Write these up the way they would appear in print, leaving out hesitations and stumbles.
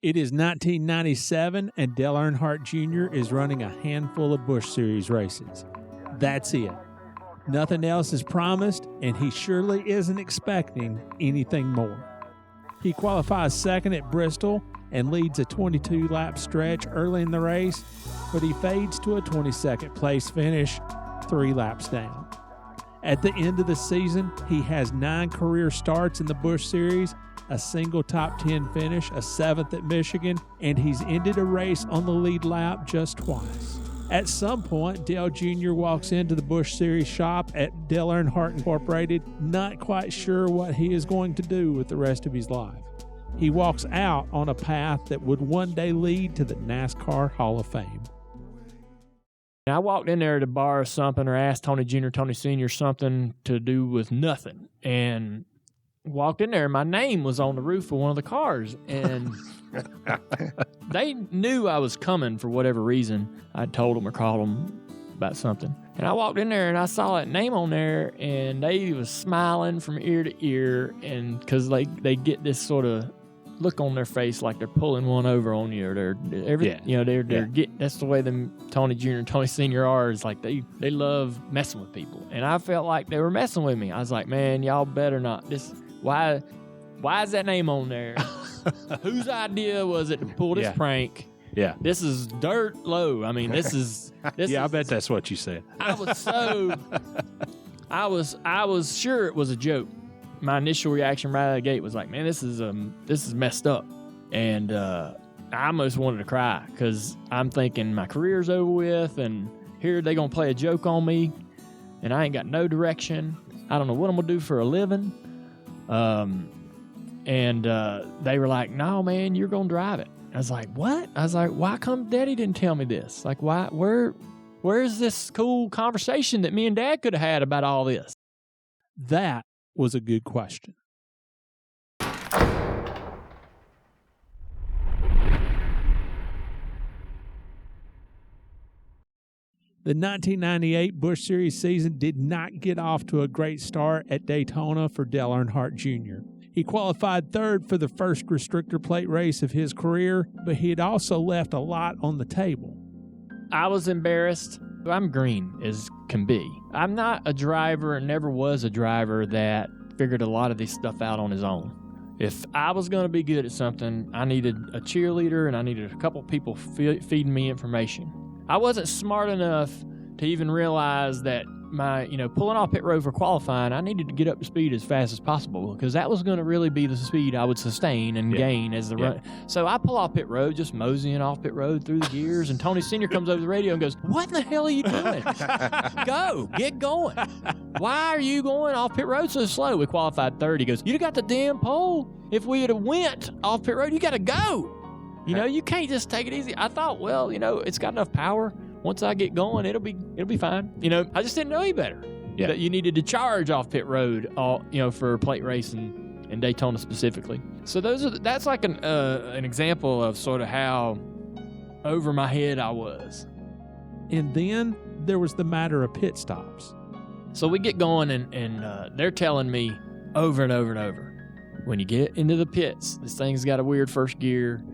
It is 1997, and Dale Earnhardt Jr. is running a handful of Busch Series races. That's it. Nothing else is promised, and he surely isn't expecting anything more. He qualifies second at Bristol and leads a 22-lap stretch early in the race, but he fades to a 22nd place finish 3 laps down. At the end of the season, he has 9 career starts in the Busch Series, a single top 10 finish, a 7th at Michigan, and he's ended a race on the lead lap just twice. At some point, Dale Jr. walks into the Busch Series shop at Dale Earnhardt Incorporated, not quite sure what he is going to do with the rest of his life. He walks out on a path that would one day lead to the NASCAR Hall of Fame. I walked in there to borrow something or ask Tony Jr., Tony Sr. something to do with nothing. And walked in there, and my name was on the roof of one of the cars. And they knew I was coming for whatever reason. I told them or called them about something. And I walked in there, and I saw that name on there, and they was smiling from ear to ear, and because they get this sort of look on their face like they're pulling one over on you, or they're getting. That's the way them Tony Jr. and Tony Sr. are. Is like they love messing with people, and I felt like they were messing with me. I was like, man, y'all better not. Why is that name on there? Whose idea was it to pull this prank? Yeah, this is dirt low. I mean, this is. I bet that's what you said. I was sure it was a joke. My initial reaction right out of the gate was like, man, this is messed up. And I almost wanted to cry because I'm thinking my career's over with, and here they going to play a joke on me, and I ain't got no direction. I don't know what I'm going to do for a living. And they were like, no, man, you're going to drive it. I was like, what? I was like, why come Daddy didn't tell me this? Like, where's this cool conversation that me and Dad could have had about all this? That was a good question. The 1998 Busch Series season did not get off to a great start at Daytona for Dale Earnhardt Jr. He qualified third for the first restrictor plate race of his career, but he had also left a lot on the table. I was embarrassed. I'm green as can be. I'm not a driver and never was a driver that figured a lot of this stuff out on his own. If I was going to be good at something, I needed a cheerleader and I needed a couple people feeding me information. I wasn't smart enough to even realize that pulling off pit road for qualifying, I needed to get up to speed as fast as possible because that was going to really be the speed I would sustain and gain as the run. So I pull off pit road, just moseying off pit road through the gears, and Tony Sr. comes over the radio and goes, what in the hell are you doing? Go, get going. Why are you going off pit road so slow? We qualified third. He goes, you got the damn pole. If we had went off pit road, you got to go. You can't just take it easy. I thought, well, it's got enough power. Once I get going, it'll be fine. I just didn't know any better. Yeah. That you needed to charge off pit road, for plate racing and Daytona specifically. So that's like an example of sort of how over my head I was. And then there was the matter of pit stops. So we get going, and they're telling me over and over and over, when you get into the pits, this thing's got a weird first gear.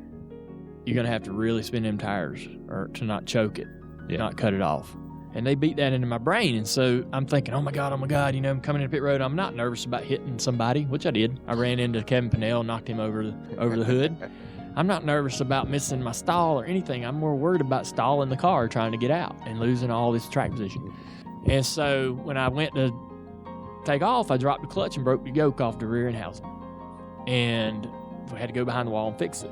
You're going to have to really spin them tires or to not choke it. Not cut it off. And they beat that into my brain. And so I'm thinking, oh my God, I'm coming into pit road. I'm not nervous about hitting somebody, which I did. I ran into Kevin Pennell, knocked him over the hood. I'm not nervous about missing my stall or anything. I'm more worried about stalling the car trying to get out and losing all this track position. And so when I went to take off, I dropped the clutch and broke the yoke off the rear end housing. And I had to go behind the wall and fix it.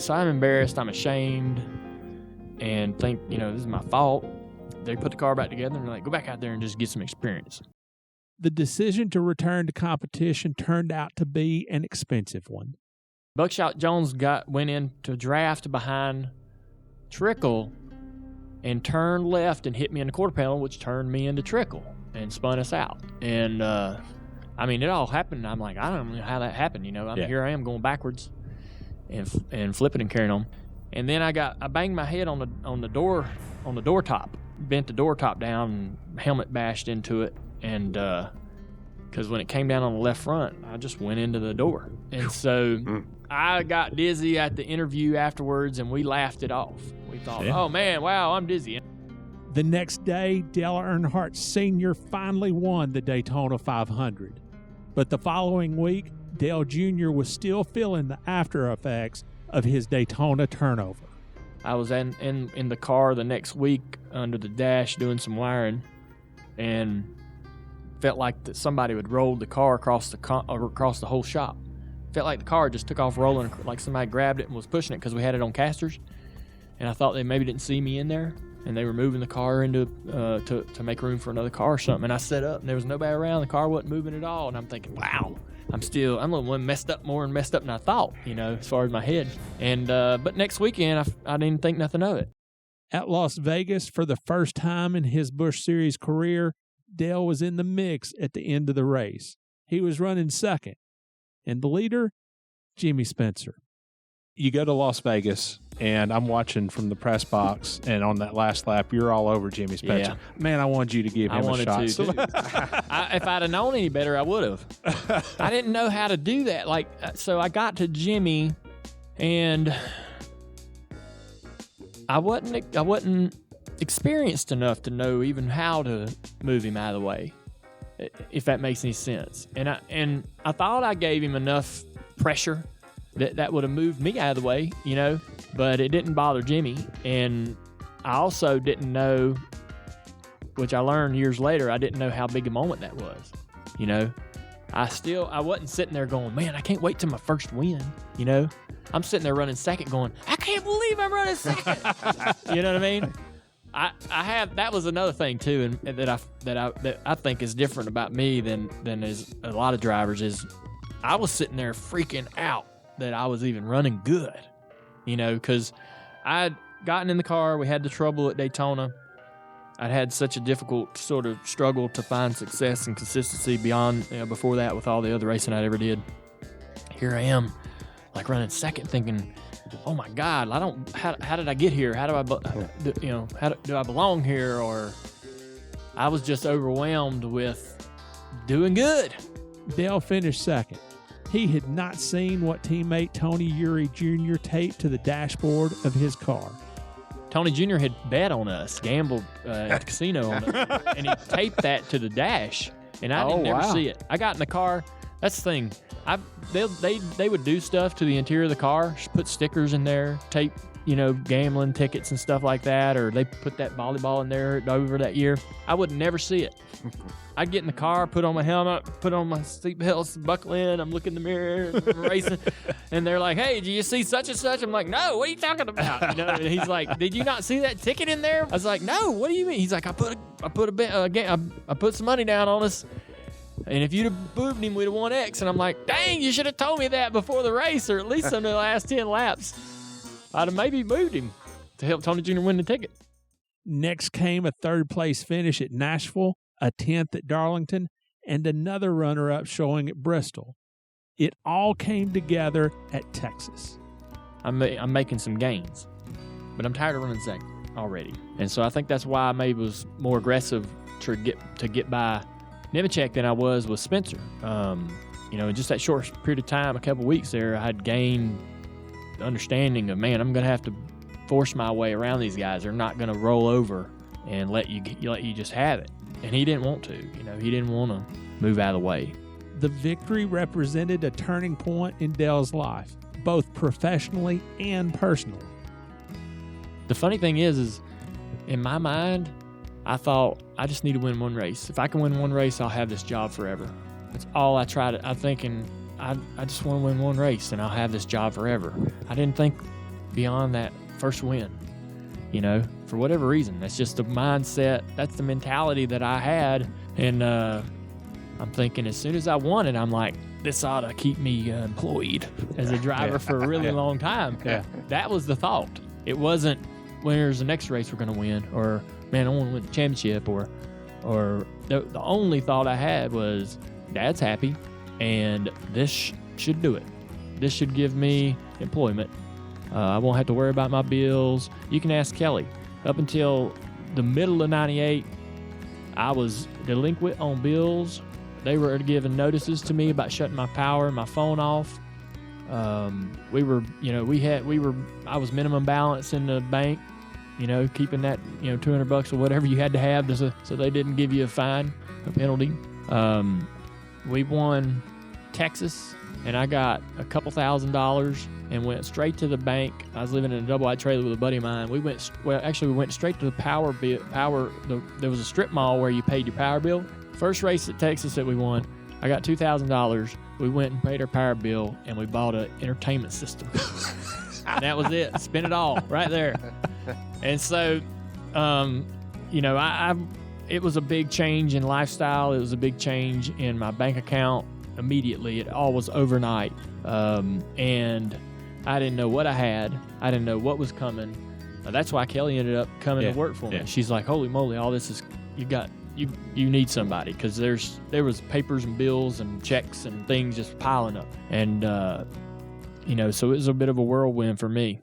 So I'm embarrassed, I'm ashamed, and think, this is my fault. They put the car back together and they're like, go back out there and just get some experience. The decision to return to competition turned out to be an expensive one. Buckshot Jones went into draft behind Trickle and turned left and hit me in the quarter panel, which turned me into Trickle and spun us out. And, it all happened. I'm like, I don't know how that happened. Here I am going backwards and flipping and carrying on. And then I banged my head on the door top, bent the door top down, and helmet bashed into it, and because when it came down on the left front, I just went into the door, and so I got dizzy at the interview afterwards, and we laughed it off. We thought, oh, man, wow, I'm dizzy. The next day, Dale Earnhardt Sr. finally won the Daytona 500. But the following week, Dale Jr. was still feeling the after effects of his Daytona turnover. I was in the car the next week under the dash doing some wiring, and felt like that somebody would roll the car across the whole shop. Felt like the car just took off rolling, like somebody grabbed it and was pushing it because we had it on casters. And I thought they maybe didn't see me in there, and they were moving the car into to make room for another car or something. And I set up, and there was nobody around. The car wasn't moving at all, and I'm thinking, wow, I'm the one messed up more than I thought, as far as my head. And but next weekend, I didn't think nothing of it. At Las Vegas, for the first time in his Busch Series career, Dale was in the mix at the end of the race. He was running second, and the leader, Jimmy Spencer. You go to Las Vegas, and I'm watching from the press box, and on that last lap, you're all over Jimmy Spencer. Yeah. Man, I wanted you to give him a shot. I wanted to, too. If I'd have known any better, I would have. I didn't know how to do that. So I got to Jimmy, and I wasn't experienced enough to know even how to move him out of the way, if that makes any sense. And I thought I gave him enough pressure that would have moved me out of the way, but it didn't bother Jimmy. And I also didn't know, which I learned years later, I didn't know how big a moment that was. I wasn't sitting there going, man, I can't wait till my first win. I'm sitting there running second going, I can't believe I'm running second. You know what I mean? That was another thing too, and that I think is different about me than is a lot of drivers, is I was sitting there freaking out that I was even running good, because I'd gotten in the car. We had the trouble at Daytona. I'd had such a difficult sort of struggle to find success and consistency beyond, before that with all the other racing I ever did. Here I am, like running second, thinking, oh my God, how did I get here? How do I belong here? Or I was just overwhelmed with doing good. Dale finished second. He had not seen what teammate Tony Eury Jr. taped to the dashboard of his car. Tony Jr. had bet on us, gambled at the casino on us, and he taped that to the dash, and I didn't ever see it. I got in the car. That's the thing. They would do stuff to the interior of the car, put stickers in there, tape, gambling tickets and stuff like that, or they put that volleyball in there over that year. I would never see it. I'd get in the car, put on my helmet, put on my seatbelts, buckle in. I'm looking in the mirror, I'm racing, and they're like, "Hey, do you see such and such?" I'm like, "No, what are you talking about?" And he's like, "Did you not see that ticket in there?" I was like, "No, what do you mean?" He's like, "I put some money down on us, and if you'd have moved him, we'd have won X." And I'm like, "Dang, you should have told me that before the race, or at least in the last 10 laps. I'd have maybe moved him to help Tony Jr. win the ticket." Next came a third-place finish at Nashville, a 10th at Darlington, and another runner-up showing at Bristol. It all came together at Texas. I'm making some gains, but I'm tired of running second already. And so I think that's why I maybe was more aggressive to get by Nemechek than I was with Spencer. In just that short period of time, a couple weeks there, I had gained the understanding of, man, I'm going to have to force my way around these guys. They're not going to roll over and let you just have it. And he didn't want to. He didn't want to move out of the way. The victory represented a turning point in Dale's life, both professionally and personally. The funny thing is in my mind, I thought, I just need to win one race. If I can win one race, I'll have this job forever. That's all I tried. I'm thinking, I just want to win one race and I'll have this job forever. I didn't think beyond that first win, for whatever reason. That's just the mindset. That's the mentality that I had. And I'm thinking, as soon as I won it, I'm like, this ought to keep me employed as a driver for a really long time. Yeah. That was the thought. It wasn't, where's the next race we're going to win, or, man, I want to win the championship, or the only thought I had was, Dad's happy, and this should do it. This should give me employment. I won't have to worry about my bills. You can ask Kelly. Up until the middle of 98, I was delinquent on bills. They were giving notices to me about shutting my power and my phone off. I was minimum balance in the bank, keeping that, $200 or whatever you had to have so they didn't give you a penalty. We won Texas, and I got a couple $1,000s and went straight to the bank. I was living in a double-wide trailer with a buddy of mine. We went straight to the power bill. There was a strip mall where you paid your power bill. First race at Texas that we won, I got $2,000. We went and paid our power bill, and we bought an entertainment system. And that was it. Spent it all right there. And so, it was a big change in lifestyle. It was a big change in my bank account immediately. It all was overnight. And I didn't know what I had. I didn't know what was coming. That's why Kelly ended up coming to work for me. She's like, holy moly, all this is, you need somebody, because there was papers and bills and checks and things just piling up. And, so it was a bit of a whirlwind for me.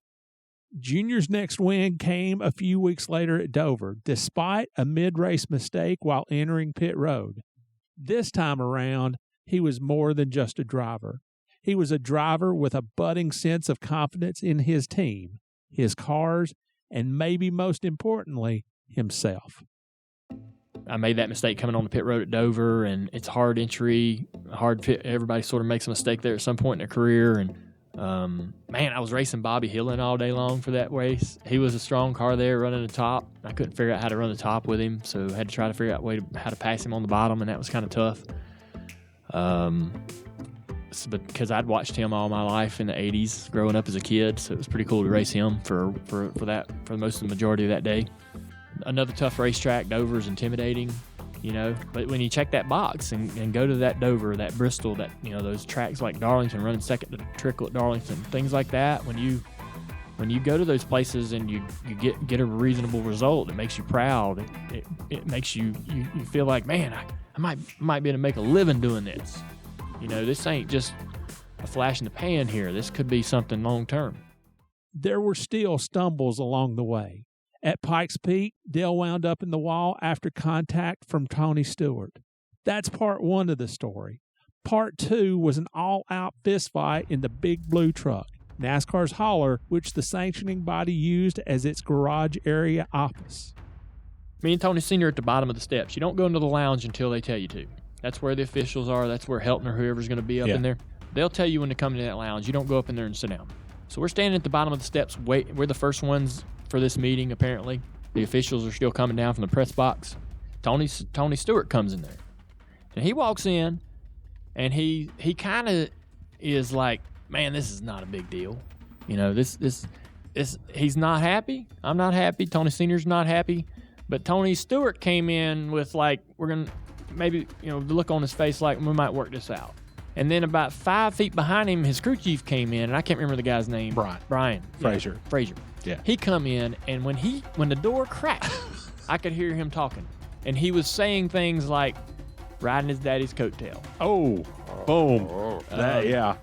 Junior's next win came a few weeks later at Dover, despite a mid-race mistake while entering pit road. This time around, he was more than just a driver. He was a driver with a budding sense of confidence in his team, his cars, and maybe most importantly, himself. I made that mistake coming on the pit road at Dover, and it's hard entry, hard pit. Everybody sort of makes a mistake there at some point in their career, and I was racing Bobby Hillin all day long for that race. He was a strong car there running the top. I couldn't figure out how to run the top with him, so I had to try to figure out how to pass him on the bottom, and that was kind of tough. Because I'd watched him all my life in the 80s growing up as a kid, so it was pretty cool to race him for most of the majority of that day. Another tough racetrack. Dover's intimidating, but when you check that box and go to that Dover, that Bristol, that those tracks like Darlington, running second to Trickle at Darlington, things like that, when you go to those places and you get a reasonable result, it makes you proud. It makes you feel like, man, I might be able to make a living doing this. This ain't just a flash in the pan here. This could be something long term. There were still stumbles along the way. At Pikes Peak, Dale wound up in the wall after contact from Tony Stewart. That's part one of the story. Part two was an all-out fistfight in the Big Blue Truck, NASCAR's hauler, which the sanctioning body used as its garage area office. Me and Tony Sr. at the bottom of the steps. You don't go into the lounge until they tell you to. That's where the officials are. That's where Helton or whoever's going to be up in there. They'll tell you when to come into that lounge. You don't go up in there and sit down. So we're standing at the bottom of the steps. We're the first ones for this meeting, apparently. The officials are still coming down from the press box. Tony Stewart comes in there. And he walks in, and he kind of is like, man, this is not a big deal. He's not happy. I'm not happy. Tony Sr.'s not happy. But Tony Stewart came in with like, we're going to maybe, the look on his face like, we might work this out. And then about 5 feet behind him, his crew chief came in, and I can't remember the guy's name. Brian. Frazier. Yeah. He come in, and when the door cracked, I could hear him talking. And he was saying things like riding his daddy's coattail. Oh, boom. Yeah.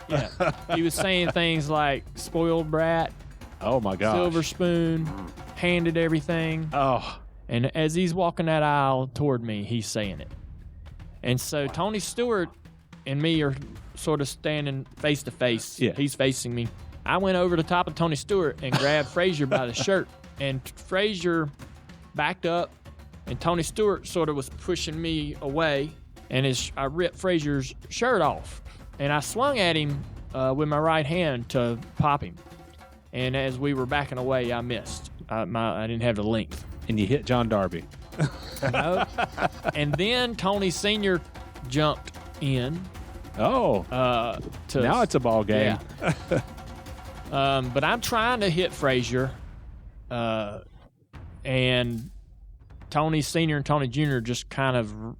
He was saying things like spoiled brat. Oh, my gosh. Silver spoon, handed everything. Oh. And as he's walking that aisle toward me, he's saying it. And so Tony Stewart and me are sort of standing face to face. Yeah. He's facing me. I went over the top of Tony Stewart and grabbed Frazier by the shirt. And Frazier backed up, and Tony Stewart sort of was pushing me away. And I ripped Frazier's shirt off. And I swung at him with my right hand to pop him. And as we were backing away, I missed. I didn't have the length. And you hit John Darby. No. And then Tony Sr. jumped in. Oh. Now it's a ball game. Yeah. But I'm trying to hit Frazier. And Tony Sr. and Tony Jr. just kind of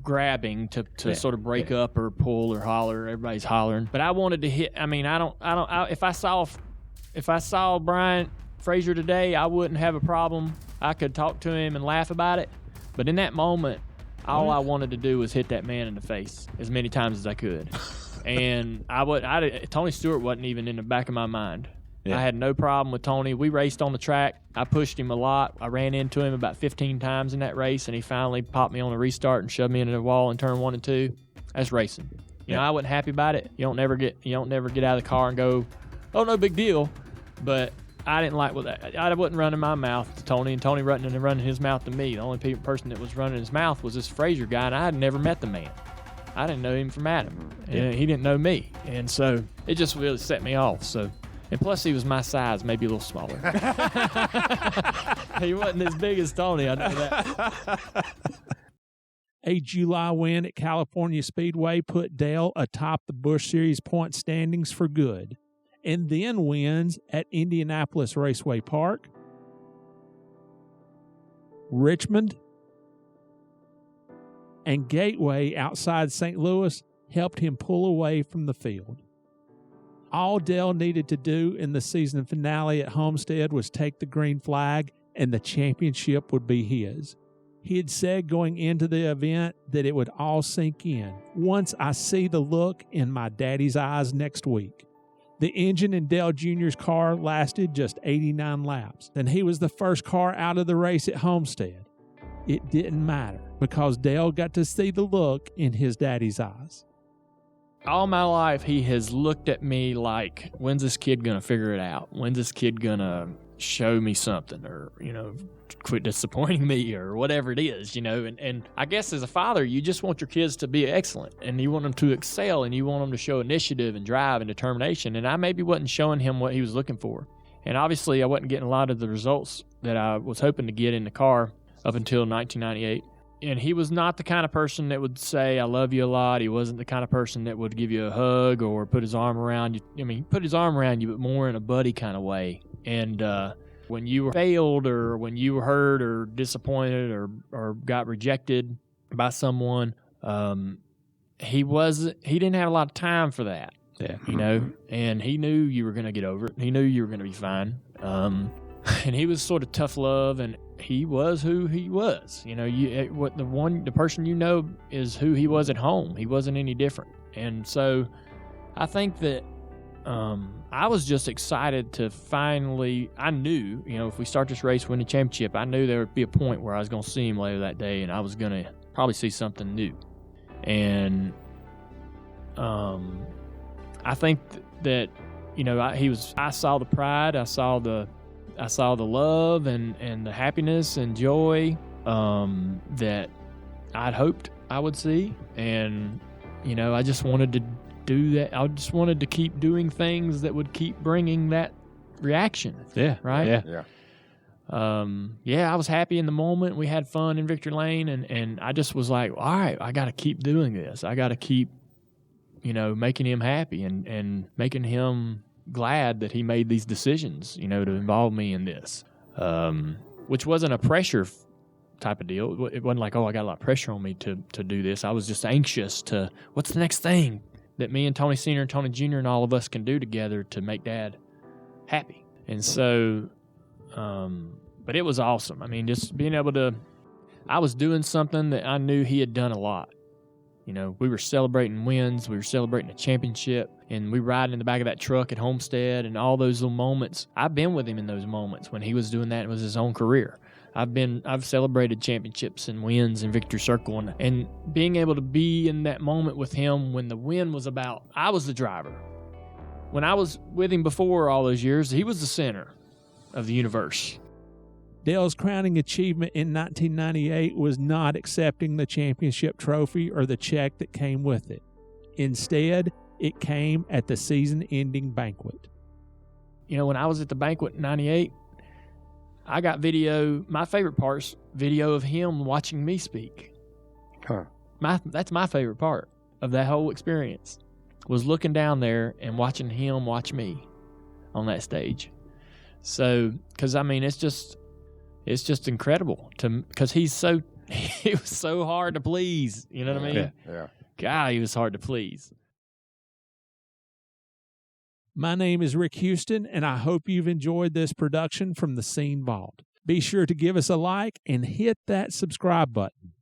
grabbing to sort of break up or pull or holler. Everybody's hollering. But I wanted to hit. I mean, if I saw Brian Frazier today, I wouldn't have a problem. I could talk to him and laugh about it. But in that moment, all I wanted to do was hit that man in the face as many times as I could. And Tony Stewart wasn't even in the back of my mind. Yeah. I had no problem with Tony. We raced on the track. I pushed him a lot. I ran into him about 15 times in that race, and he finally popped me on a restart and shoved me into the wall in turn 1 and 2. That's racing. You know, I wasn't happy about it. You don't never get out of the car and go, oh, no big deal. But I didn't like what that. I wasn't running my mouth to Tony, and Tony running his mouth to me. The only person that was running his mouth was this Frazier guy, and I had never met the man. I didn't know him from Adam, and he didn't know me. And so it just really set me off. So, and plus he was my size, maybe a little smaller. He wasn't as big as Tony, I know that. A July win at California Speedway put Dale atop the Busch Series point standings for good, and then wins at Indianapolis Raceway Park, Richmond, and Gateway outside St. Louis helped him pull away from the field. All Dale needed to do in the season finale at Homestead was take the green flag, and the championship would be his. He had said going into the event that it would all sink in once I see the look in my daddy's eyes next week. The engine in Dale Jr.'s car lasted just 89 laps, and he was the first car out of the race at Homestead. It didn't matter because Dale got to see the look in his daddy's eyes. All my life, he has looked at me like, when's this kid going to figure it out? When's this kid going to show me something, or, you know, quit disappointing me, or whatever it is, you know? And I guess as a father, you just want your kids to be excellent, and you want them to excel, and you want them to show initiative and drive and determination. And I maybe wasn't showing him what he was looking for. And obviously, I wasn't getting a lot of the results that I was hoping to get in the car up until 1998. And he was not the kind of person that would say, I love you a lot. He wasn't the kind of person that would give you a hug or put his arm around you. I mean, he put his arm around you, but more in a buddy kind of way. And when you failed, or when you were hurt or disappointed or got rejected by someone, he didn't have a lot of time for that. Yeah. You know, and he knew you were going to get over it. He knew you were going to be fine. And he was sort of tough love, and he was who he was. You know, the person you know is who he was at home. He wasn't any different. And so I think that I was just excited to finally, I knew, you know, if we start this race, win the championship, I knew there would be a point where I was going to see him later that day, and I was going to probably see something new. And I think that, you know, I saw the pride, I saw the love and the happiness and joy that I'd hoped I would see. And, you know, I just wanted to do that. I just wanted to keep doing things that would keep bringing that reaction. Yeah. Right? Yeah. I was happy in the moment. We had fun in Victory Lane, and I just was like, all right, I got to keep doing this. I got to keep, you know, making him happy and making him glad that he made these decisions, you know, to involve me in this, which wasn't a pressure type of deal. It wasn't like, oh, I got a lot of pressure on me to do this. I was just anxious to, what's the next thing that me and Tony Sr. and Tony Jr. and all of us can do together to make Dad happy. And so, but it was awesome. I mean, just being able to, I was doing something that I knew he had done a lot. You know, we were celebrating wins, we were celebrating a championship, and we were riding in the back of that truck at Homestead, and all those little moments. I've been with him in those moments when he was doing that. It was his own career. I've celebrated championships and wins in Victory Circle, and being able to be in that moment with him when the win was about, I was the driver. When I was with him before all those years, he was the center of the universe. Dale's crowning achievement in 1998 was not accepting the championship trophy or the check that came with it. Instead, it came at the season-ending banquet. You know, when I was at the banquet in 98, I got video, my favorite part's video of him watching me speak. Huh. That's my favorite part of that whole experience, was looking down there and watching him watch me on that stage. So, because, I mean, it's just incredible because he was so hard to please. You know what I mean? Yeah. God, he was hard to please. My name is Rick Houston, and I hope you've enjoyed this production from the Scene Vault. Be sure to give us a like and hit that subscribe button.